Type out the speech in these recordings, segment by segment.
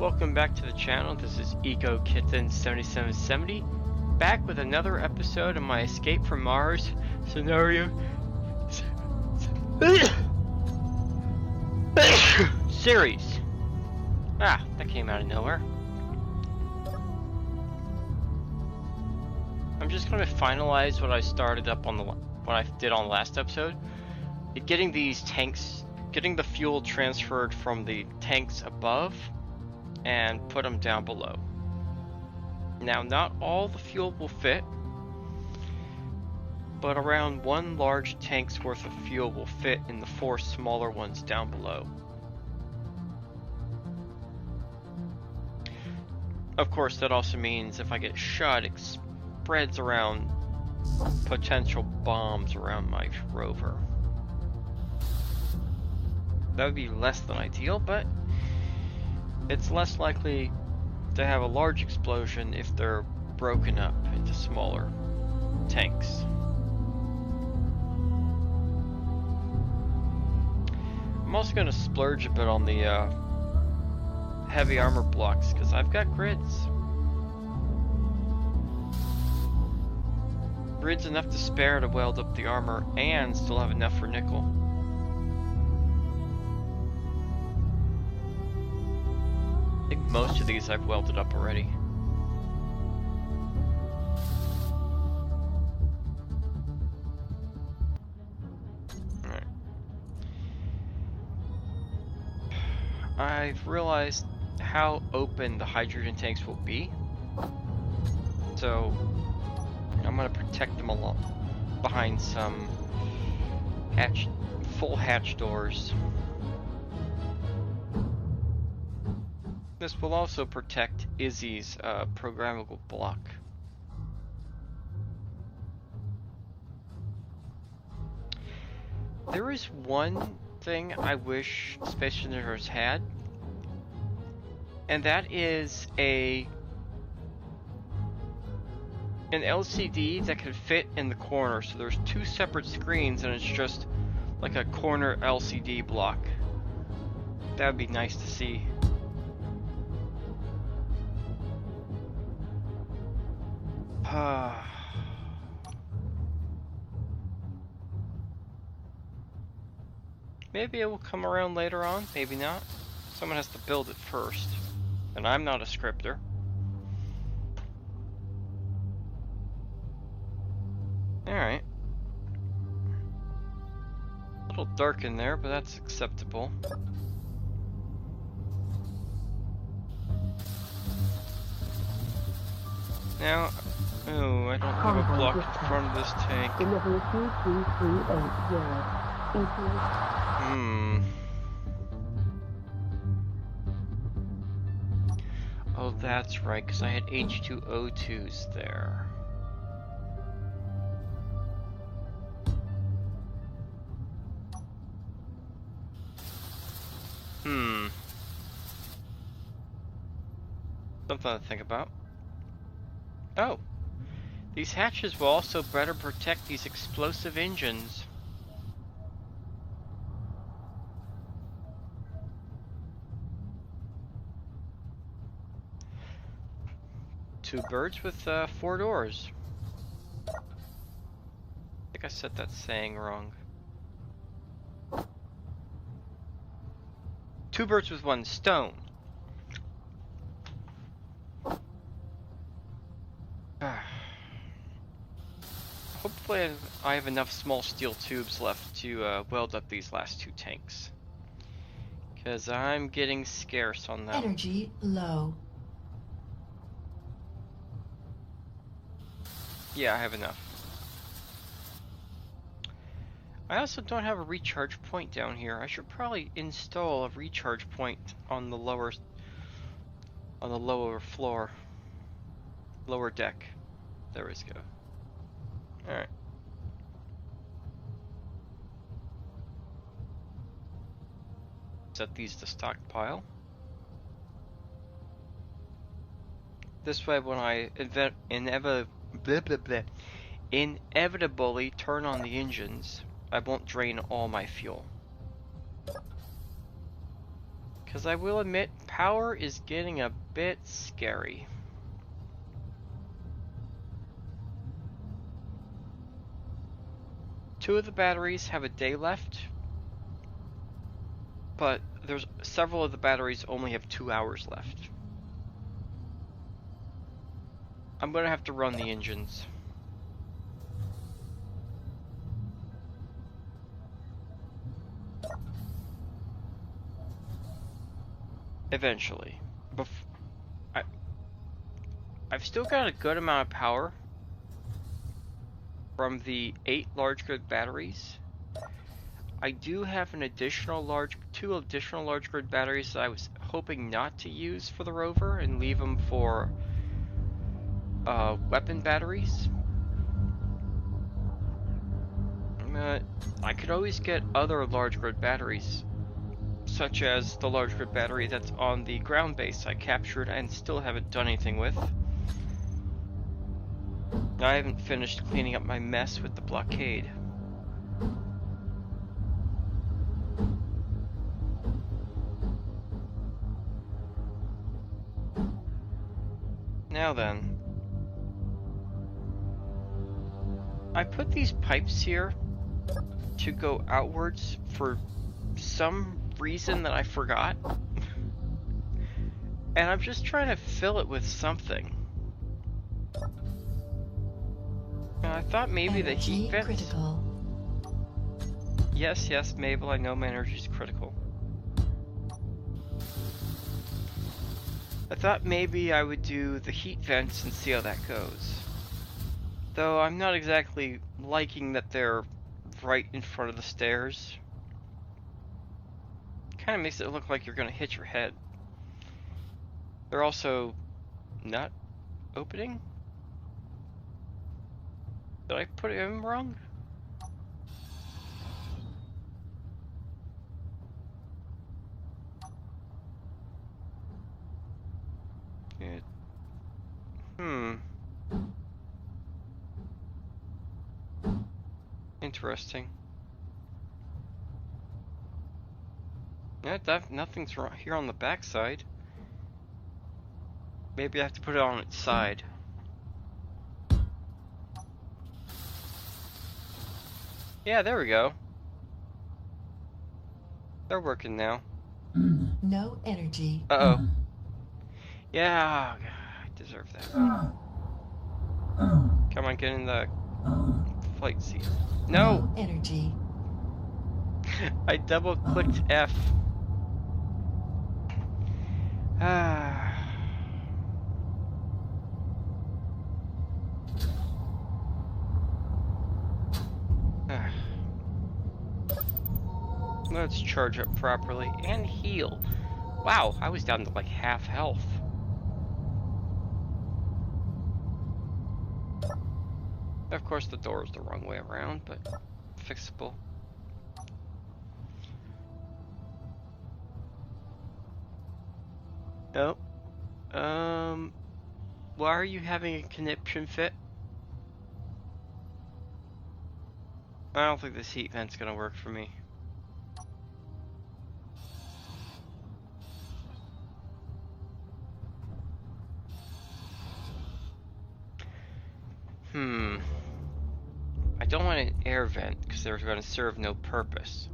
Welcome back to the channel. This is Kitten 7770, back with another episode of my Escape from Mars scenario series. That came out of nowhere. I'm just gonna finalize what I started up on what I did on the last episode. Getting these tanks, getting the fuel transferred from the tanks above and put them down below. Now, not all the fuel will fit, but around one large tank's worth of fuel will fit in the 4 smaller ones down below. Of course, that also means if I get shot, it spreads around potential bombs around my rover. That would be less than ideal, but it's less likely to have a large explosion if they're broken up into smaller tanks. I'm also going to splurge a bit on the heavy armor blocks because I've got grids. Grids enough to spare to weld up the armor and still have enough for nickel. I think most of these I've welded up already. Alright. I've realized how open the hydrogen tanks will be. So I'm going to protect them along behind some full hatch doors. This will also protect Izzy's programmable block. There is one thing I wish Space Generators had, and that is an LCD that can fit in the corner. So there's 2 separate screens and it's just like a corner LCD block. That would be nice to see. Maybe it will come around later on, maybe not. Someone has to build it first, and I'm not a scripter. Alright. A little dark in there, but that's acceptable. Now, oh, I don't have a block in front of this tank. Delivery 23380. Oh, that's right, because I had H2O2s there. Something to think about. Oh, these hatches will also better protect these explosive engines. Two birds with 4 doors. I think I said that saying wrong. 2 birds with 1 stone. Hopefully I have enough small steel tubes left to weld up these last 2 tanks. Because I'm getting scarce on them. Energy low. Yeah, I have enough. I also don't have a recharge point down here. I should probably install a recharge point on the lower floor. Lower deck. There we go. Alright. Set these to stockpile. This way when I inevitably turn on the engines, I won't drain all my fuel. Because I will admit, power is getting a bit scary. Two of the batteries have a day left, but there's several of the batteries only have 2 hours left. I'm gonna have to run the engines. Eventually. I've still got a good amount of power from the 8 large grid batteries. I do have an additional two additional large grid batteries that I was hoping not to use for the rover and leave them for weapon batteries. I could always get other large grid batteries, such as the large grid battery that's on the ground base I captured and still haven't done anything with. I haven't finished cleaning up my mess with the blockade. Now then, I put these pipes here to go outwards for some reason that I forgot. And I'm just trying to fill it with something. And I thought maybe the heat vents. Critical. Yes, Mabel, I know my energy's critical. I thought maybe I would do the heat vents and see how that goes. Though I'm not exactly liking that they're right in front of the stairs. Kind of makes it look like you're gonna hit your head. They're also not opening? Did I put it in wrong? Interesting. Yeah, nothing's wrong here on the back side. Maybe I have to put it on its side. Yeah, there we go. They're working now. No energy. Uh-oh. Yeah, I deserve that. Come on, get in the flight seat. No! Energy. I double-clicked F. Let's charge up properly and heal. Wow, I was down to like half health. Of course, the door is the wrong way around, but fixable. Oh. Why are you having a conniption fit? I don't think this heat vent's gonna work for me. I don't want an air vent because they're going to serve no purpose.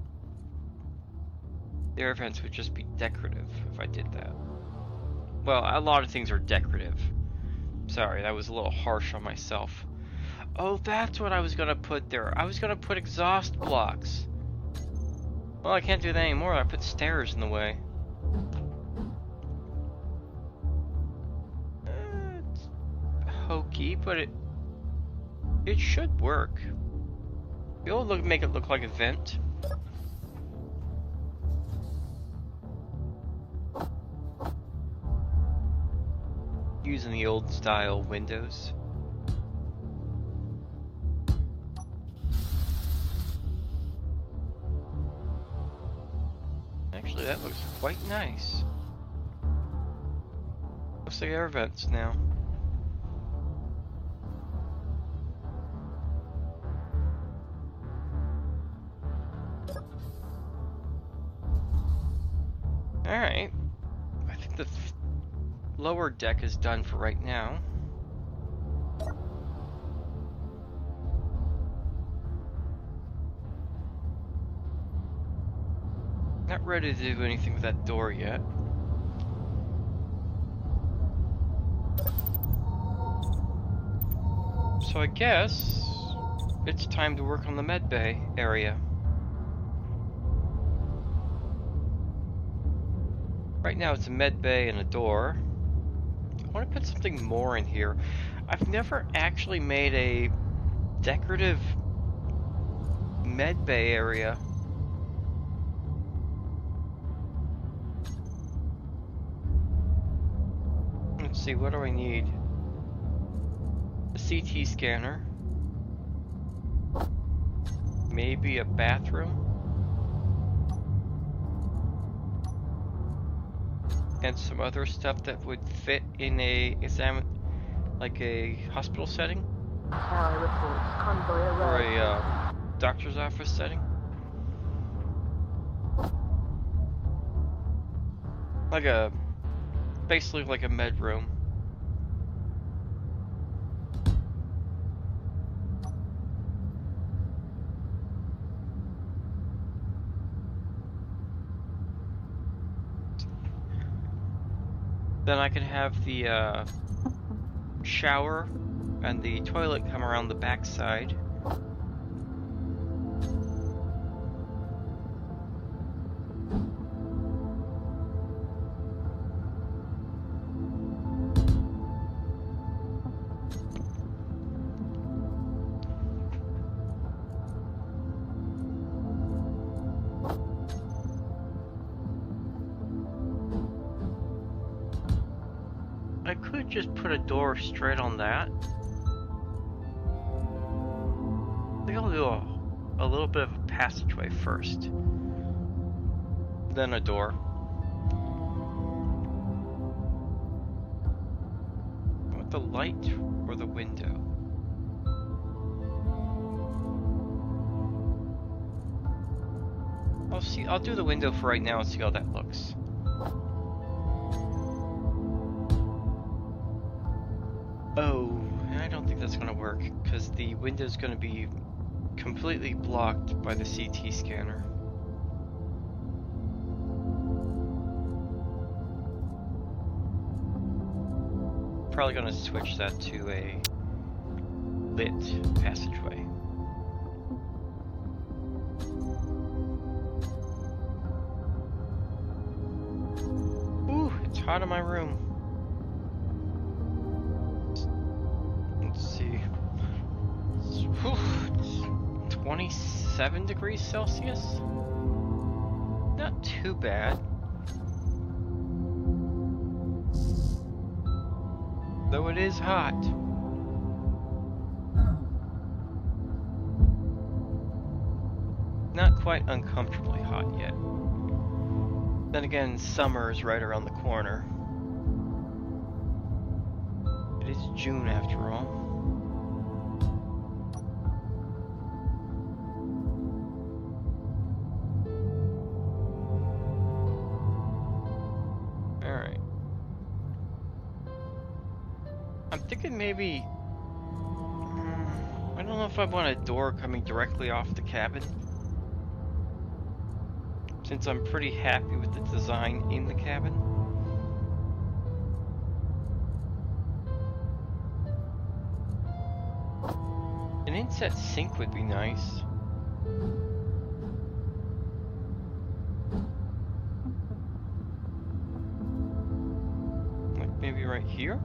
The air vents would just be decorative if I did that. Well, a lot of things are decorative. Sorry, that was a little harsh on myself. Oh, that's what I was going to put there. I was going to put exhaust blocks. Well, I can't do that anymore. I put stairs in the way. It's hokey, but it should work. It'll make it look like a vent. Using the old style windows. Actually, that looks quite nice. Looks like air vents now. Alright. I think the lower deck is done for right now. Not ready to do anything with that door yet. So I guess it's time to work on the med bay area. Right now it's a med bay and a door. I want to put something more in here. I've never actually made a decorative med bay area. Let's see, what do I need? A CT scanner. Maybe a bathroom. And some other stuff that would fit in a like a hospital setting. Or a doctor's office setting. Like a, basically like a med room. Then I can have the shower and the toilet come around the back side. I could just put a door straight on that. I think I'll do a little bit of a passageway first. Then a door. I want the light or the window. I'll do the window for right now and see how that looks. Oh, I don't think that's gonna work, because the window's gonna be completely blocked by the CT scanner. Probably gonna switch that to a lit passageway. Ooh, it's hot in my room. 27 degrees Celsius? Not too bad. Though it is hot. Not quite uncomfortably hot yet. Then again, summer is right around the corner. It is June after all. I'm thinking maybe, I don't know if I want a door coming directly off the cabin, since I'm pretty happy with the design in the cabin. An inset sink would be nice. Like maybe right here?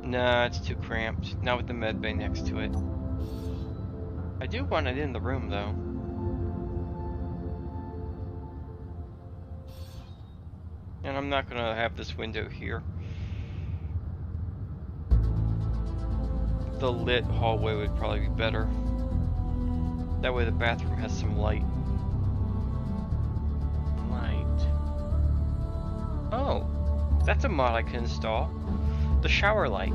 Nah, it's too cramped. Not with the med bay next to it. I do want it in the room, though. And I'm not gonna have this window here. The lit hallway would probably be better. That way the bathroom has some light. Light. Oh, that's a mod I can install. The shower light.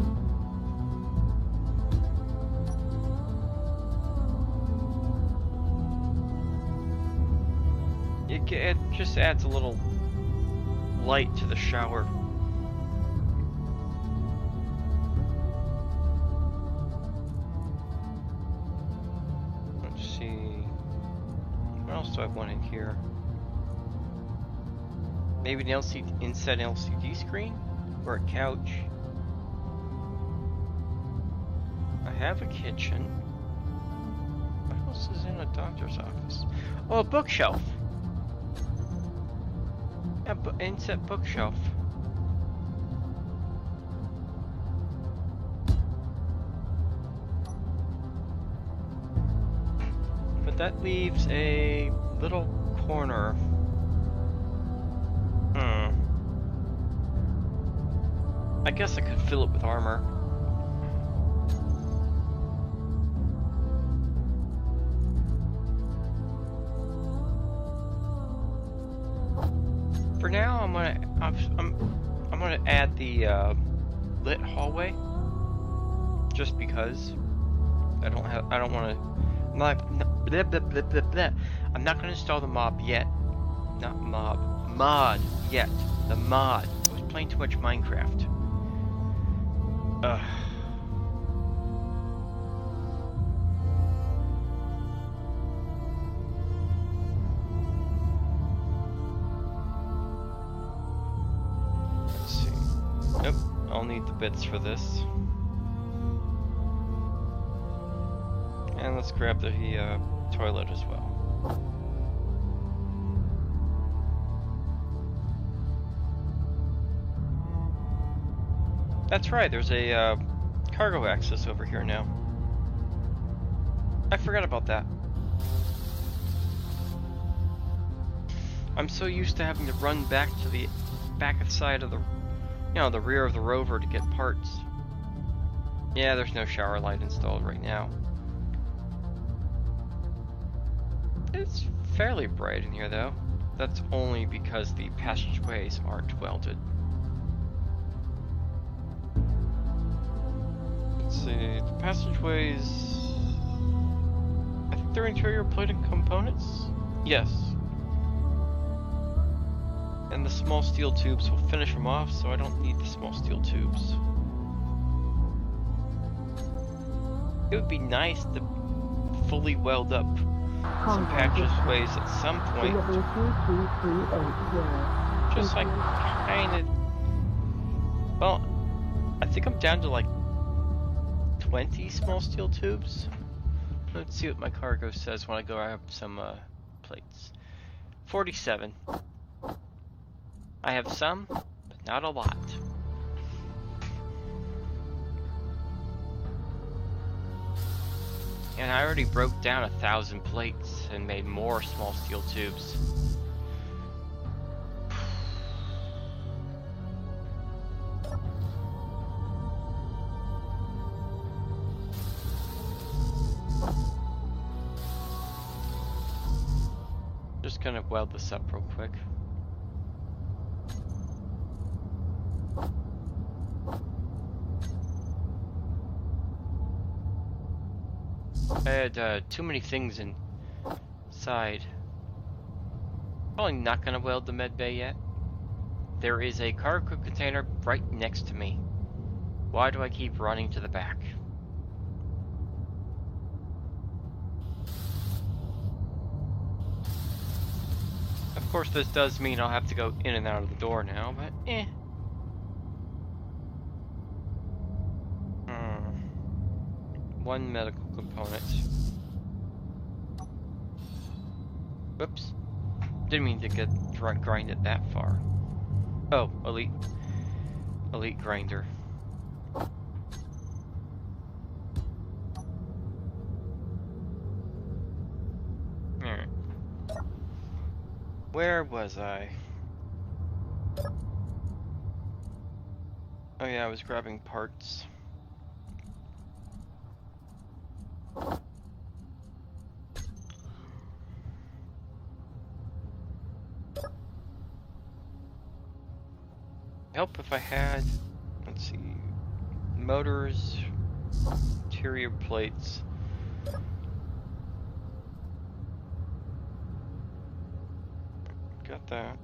It just adds a little light to the shower. Let's see. What else do I want in here? Maybe an inside LCD screen? Or a couch? I have a kitchen. What else is in a doctor's office? Oh, a bookshelf! Yeah, inset bookshelf. But that leaves a little corner. I guess I could fill it with armor. For now, I'm gonna add the lit hallway, just because I don't want to. I'm not gonna install the mod yet. The mod. I was playing too much Minecraft. Ugh. Let's see. Nope, I'll need the bits for this. And let's grab the toilet as well. That's right, there's a cargo access over here now. I forgot about that. I'm so used to having to run back to the side of the, the rear of the rover to get parts. Yeah, there's no shower light installed right now. It's fairly bright in here though. That's only because the passageways aren't welded. Let's see, the passageways, I think they're interior plated components? Yes. And the small steel tubes will finish them off, so I don't need the small steel tubes. It would be nice to fully weld up some passageways at some point. Just like kinda, well, I think I'm down to like 20 small steel tubes. Let's see what my cargo says when I go grab some plates. 47. I have some, but not a lot. And I already broke down 1,000 plates and made more small steel tubes. Just gonna weld this up real quick. I had too many things inside. Probably not gonna weld the med bay yet. There is a cargo container right next to me. Why do I keep running to the back? Of course, this does mean I'll have to go in and out of the door now, but eh. One medical component. Whoops. Didn't mean to grind it that far. Oh, elite grinder. Alright. Where was I? Oh yeah, I was grabbing parts. Help if I had, let's see, motors, interior plates. that.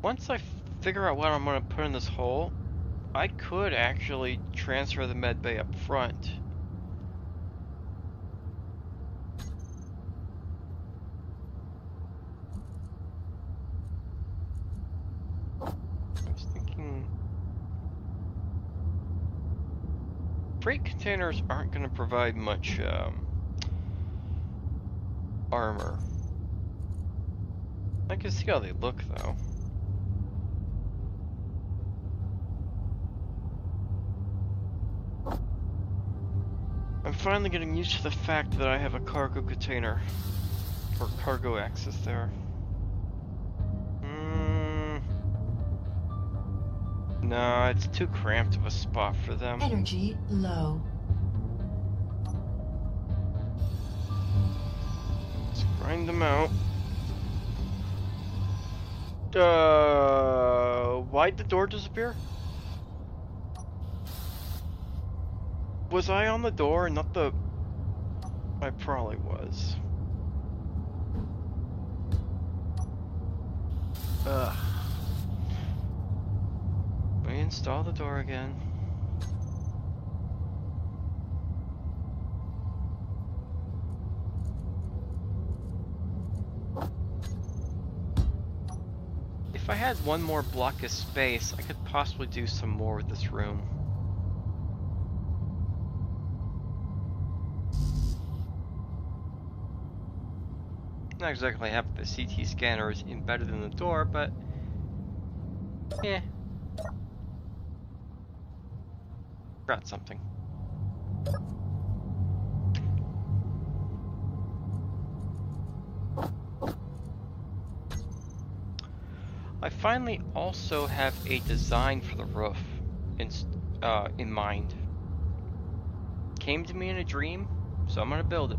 Once I figure out what I'm going to put in this hole, I could actually transfer the med bay up front. I was thinking freight containers aren't going to provide much armor. I can see how they look though. I'm finally getting used to the fact that I have a cargo container, or cargo access there. No, it's too cramped of a spot for them. Energy low. Let's grind them out. Why'd the door disappear? Was I on the door and not the... I probably was. Ugh. Reinstall the door again. If I had one more block of space, I could possibly do some more with this room. Not exactly have the CT scanners embedded in the door, but yeah. Got something. I finally also have a design for the roof in mind. Came to me in a dream, so I'm gonna build it.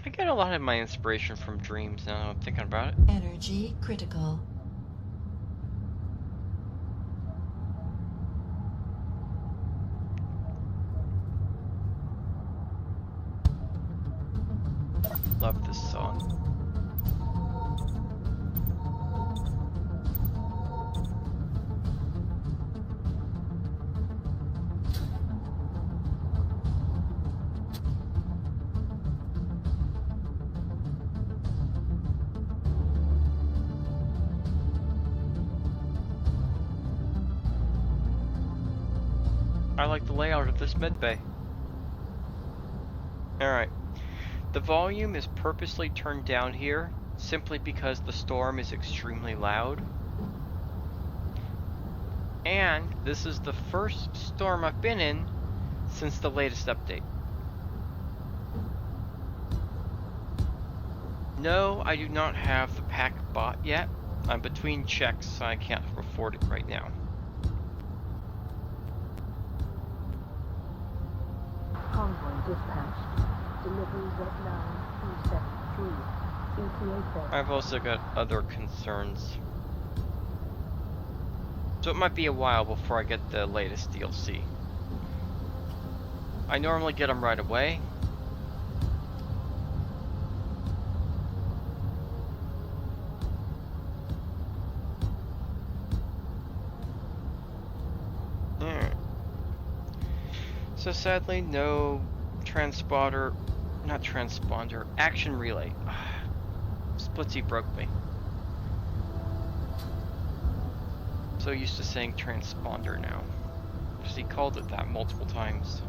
I get a lot of my inspiration from dreams now that I'm thinking about it. Energy critical. Love this song. I like the layout of this medbay. Alright. The volume is purposely turned down here simply because the storm is extremely loud. And this is the first storm I've been in since the latest update. No, I do not have the pack bought yet. I'm between checks, so I can't afford it right now. Convoy dispatched. Deliveries at 9273. ETA. I've also got other concerns. So it might be a while before I get the latest DLC. I normally get them right away. Alright. So sadly, no action relay. Splitsy broke me. So used to saying transponder now, because he called it that multiple times.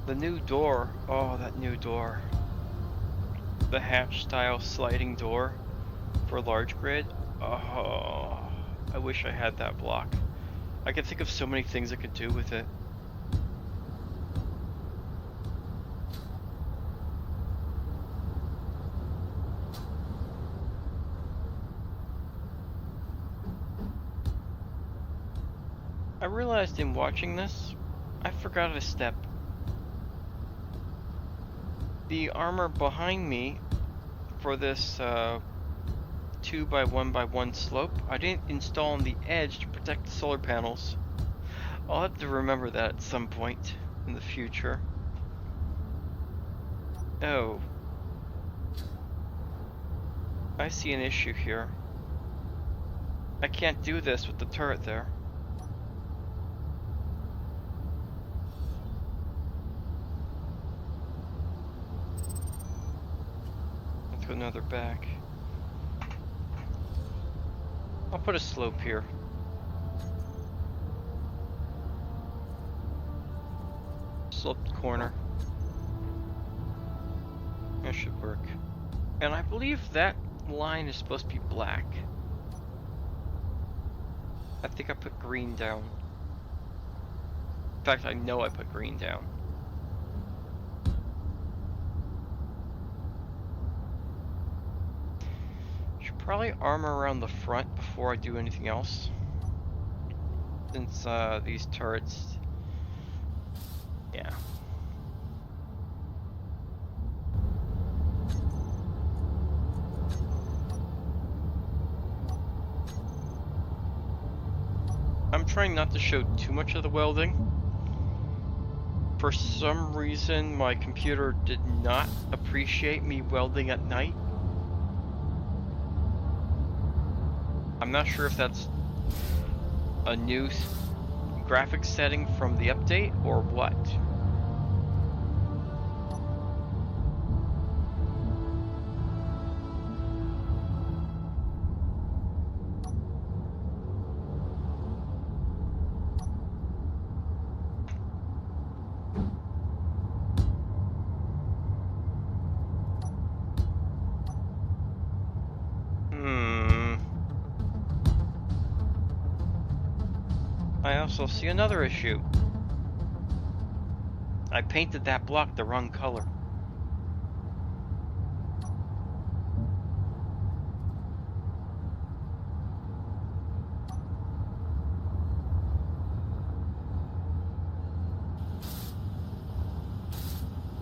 The new door, oh that new door. The hatch style sliding door for large grid. Oh, I wish I had that block. I could think of so many things I could do with it. I realized in watching this, I forgot a step. the armor behind me for this 2x1x1 slope, I didn't install on the edge to protect the solar panels. I'll have to remember that at some point in the future. Oh. I see an issue here. I can't do this with the turret there. Let's go another back. I'll put a slope here. Sloped corner. That should work. And I believe that line is supposed to be black. I think I put green down. In fact, I know I put green down. Should probably armor around the front before I do anything else. Since these turrets, yeah. I'm trying not to show too much of the welding. For some reason, my computer did not appreciate me welding at night. I'm not sure if that's a new graphics setting from the update or what. I also see another issue. I painted that block the wrong color.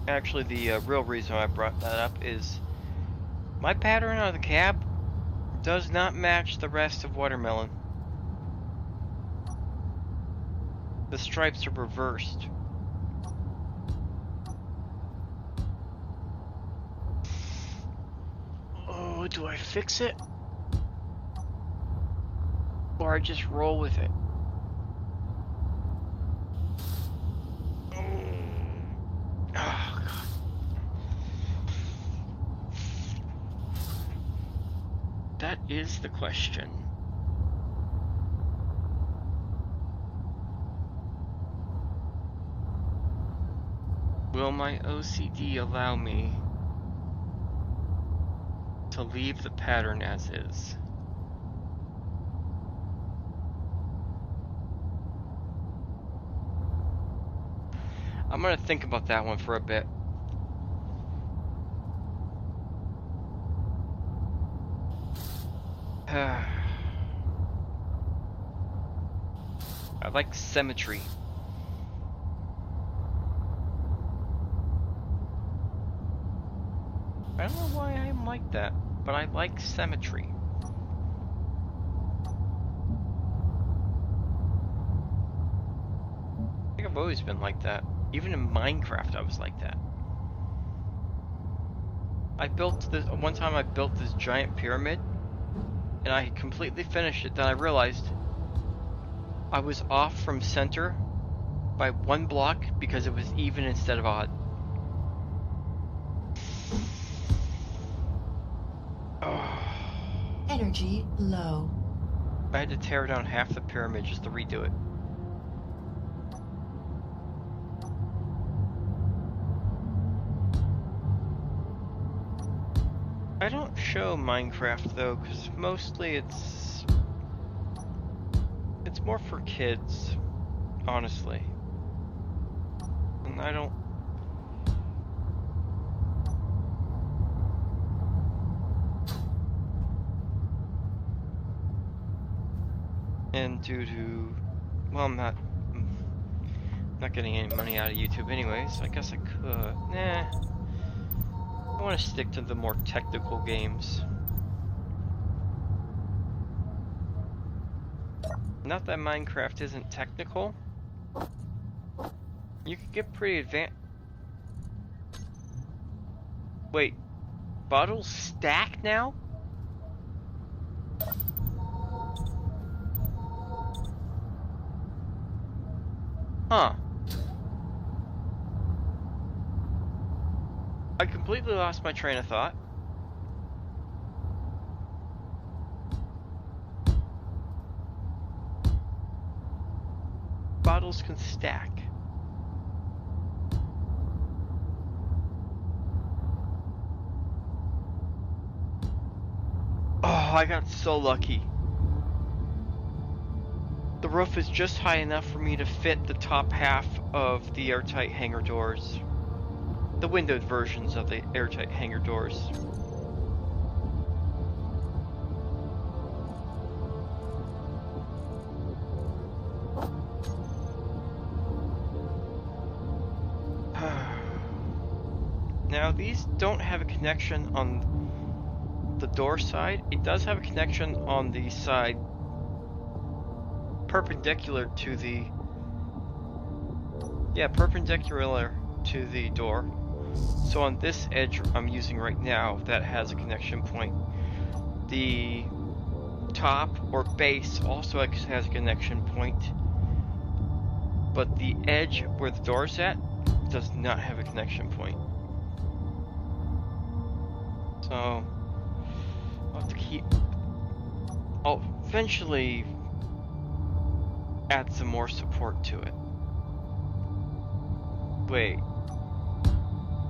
Actually, the real reason I brought that up is my pattern on the cab does not match the rest of Watermelon. The stripes are reversed. Oh, do I fix it? Or I just roll with it? Oh, God. That is the question. Will my OCD allow me to leave the pattern as is? I'm gonna think about that one for a bit. I like symmetry. I don't know why I'm like that, but I like symmetry. I think I've always been like that. Even in Minecraft, I was like that. I built this one time. I built this giant pyramid, and I completely finished it. Then I realized I was off from center by one block because it was even instead of odd. Energy low. I had to tear down half the pyramid just to redo it. I don't show Minecraft though, because mostly it's more for kids, honestly. And I don't. And due to, well, I'm not getting any money out of YouTube anyways, so I guess I could. Nah. I want to stick to the more technical games. Not that Minecraft isn't technical. You can get pretty advanced. Wait, bottles stack now? Huh. I completely lost my train of thought. Bottles can stack. Oh, I got so lucky. The roof is just high enough for me to fit the top half of the airtight hangar doors. The windowed versions of the airtight hangar doors. Now these don't have a connection on the door side. It does have a connection on the side perpendicular to the perpendicular to the door. So on this edge I'm using right now, that has a connection point. The top or base also has a connection point, but the edge where the door's at does not have a connection point. So I'll have to I'll eventually add some more support to it. Wait.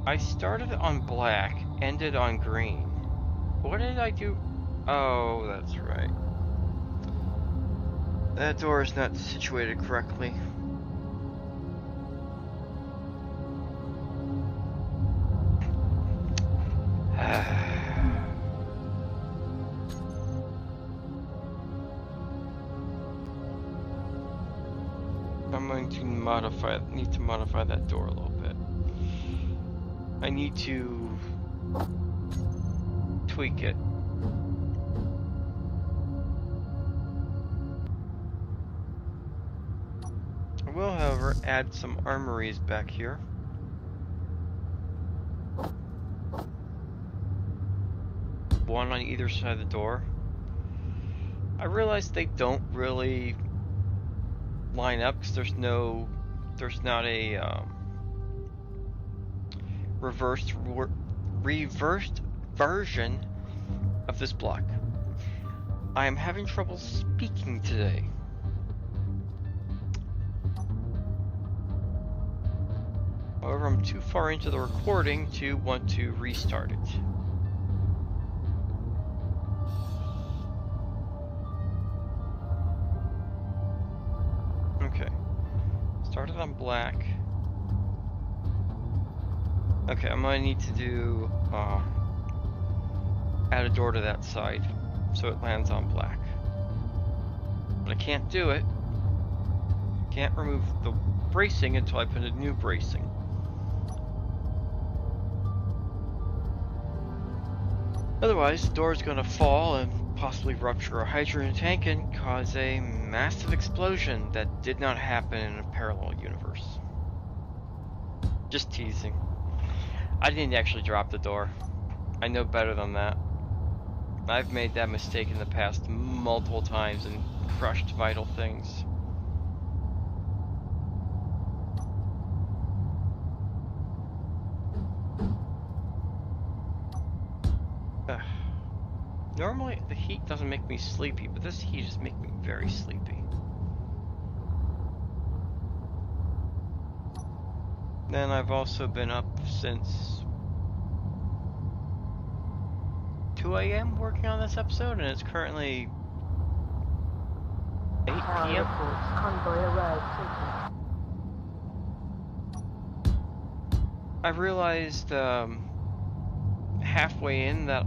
I started on black, ended on green. What did I do? Oh, that's right. That door is not situated correctly. I'm going to need to modify that door a little bit. I need to tweak it. I will, however, add some armories back here. One on either side of the door. I realize they don't really line up because there's not a reversed version of this block. I am having trouble speaking today. However, I'm too far into the recording to want to restart it. Okay. Started on black. Okay, I'm gonna need to do add a door to that side so it lands on black. But I can't do it. I can't remove the bracing until I put a new bracing. Otherwise, the door is gonna fall and possibly rupture a hydrogen tank and cause a massive explosion that did not happen in a parallel universe. Just teasing. I didn't actually drop the door. I know better than that. I've made that mistake in the past multiple times and crushed vital things. Normally the heat doesn't make me sleepy, but this heat is making me very sleepy. Then I've also been up since 2 a.m. working on this episode, and it's currently 8 p.m. Convoy arrived. I realized halfway in that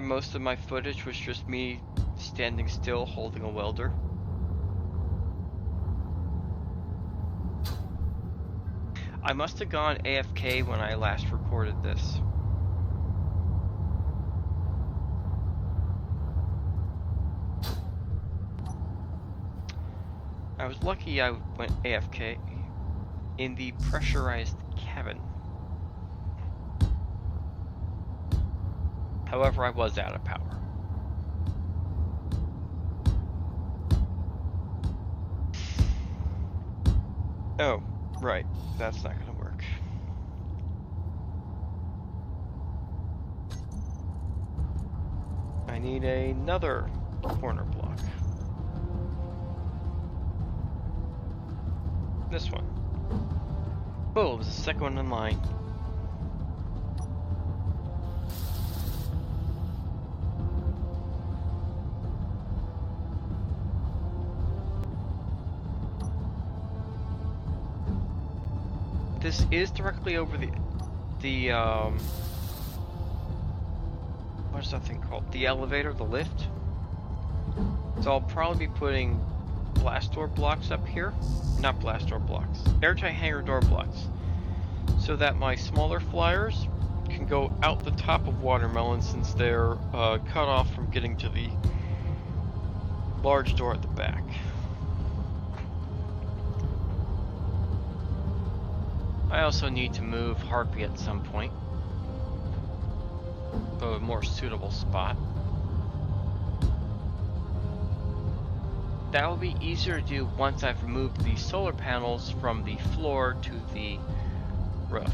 most of my footage was just me standing still holding a welder. I must have gone AFK when I last recorded this. I was lucky I went AFK in the pressurized cabin. However, I was out of power. Oh, right. That's not gonna work. I need another corner block. This one. Oh, it was the second one in line. This is directly over the what is that thing called? The elevator, the lift. So I'll probably be putting blast door blocks up here. Not blast door blocks. Airtight hangar door blocks. So that my smaller flyers can go out the top of Watermelon since they're cut off from getting to the large door at the back. I also need to move Harpy at some point to a more suitable spot. That will be easier to do once I've removed the solar panels from the floor to the roof,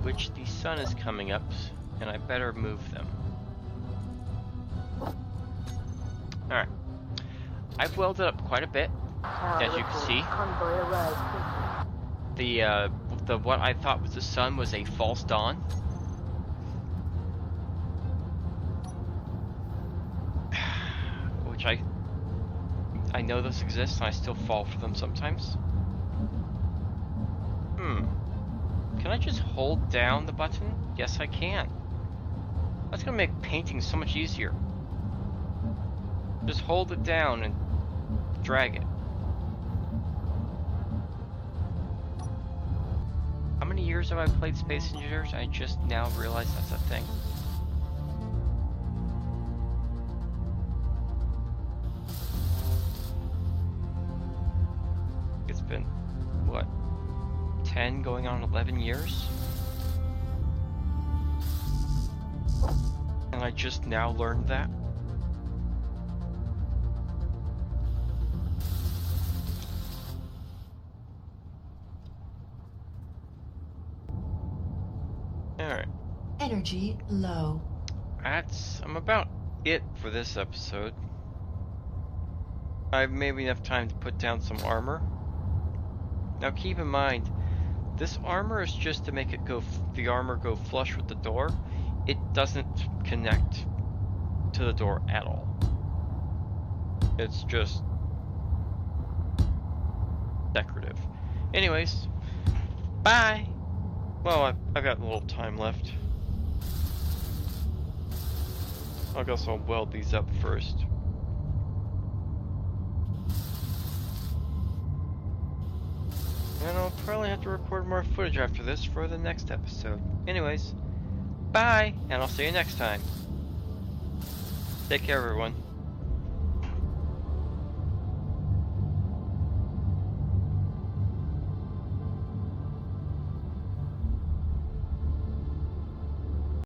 which the sun is coming up and I better move them. Alright, I've welded up quite a bit. As you can see, the what I thought was the sun was a false dawn. Which I know this exists and I still fall for them sometimes. Can I just hold down the button? Yes, I can. That's gonna make painting so much easier. Just hold it down and drag it. How many years have I played Space Invaders? I just now realized that's a thing. It's been, what, 10 going on 11 years? And I just now learned that? Alright. Energy low. I'm about it for this episode. I have maybe enough time to put down some armor. Now keep in mind, this armor is just to make it the armor go flush with the door. It doesn't connect to the door at all. It's just decorative. Anyways, bye! Well, I've got a little time left. I guess I'll weld these up first. And I'll probably have to record more footage after this for the next episode. Anyways, bye, and I'll see you next time. Take care, everyone.